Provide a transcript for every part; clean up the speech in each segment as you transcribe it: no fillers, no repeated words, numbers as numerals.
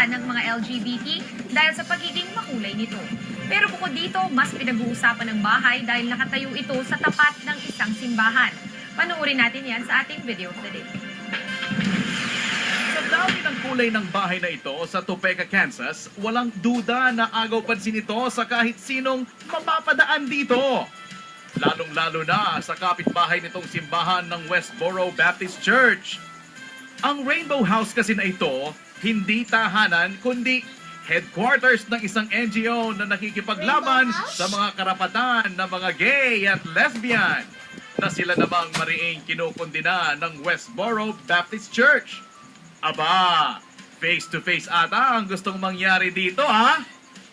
pa ng mga LGBT dahil sa pagiging makulay nito. Pero bukod dito, mas pinag-uusapan ng bahay dahil nakatayo ito sa tapat ng isang simbahan. Panoorin natin yan sa ating video of the day. Sa dami ng kulay ng bahay na ito sa Topeka, Kansas, walang duda na agaw pansin ito sa kahit sinong mapapadaan dito. Lalong-lalo na sa kapitbahay nitong simbahan ng Westboro Baptist Church. Ang Rainbow House kasi na ito, hindi tahanan kundi headquarters ng isang NGO na nakikipaglaban sa mga karapatan ng mga gay at lesbian na sila namang mariing kinukundina ng Westboro Baptist Church. Aba, face-to-face ata ang gustong mangyari dito ha?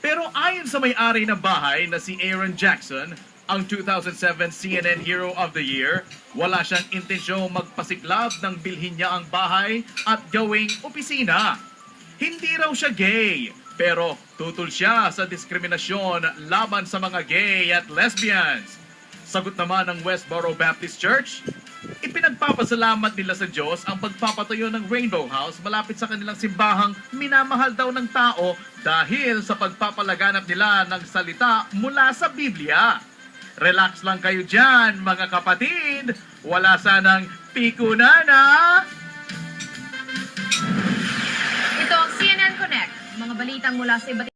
Pero ayon sa may-ari ng bahay na si Aaron Jackson, ang 2007 CNN Hero of the Year, wala siyang intensyong magpasiklab nang bilhin niya ang bahay at gawing opisina. Hindi raw siya gay, pero tutol siya sa diskriminasyon laban sa mga gay at lesbians. Sagot naman ng Westboro Baptist Church, ipinagpapasalamat nila sa Diyos ang pagpapatayo ng Rainbow House malapit sa kanilang simbahang minamahal daw ng tao dahil sa pagpapalaganap nila ng salita mula sa Biblia. Relax lang kayo dyan, mga kapatid. Wala sanang pikunana. Ito ang CNN Connect, mga balitang mula sa iba't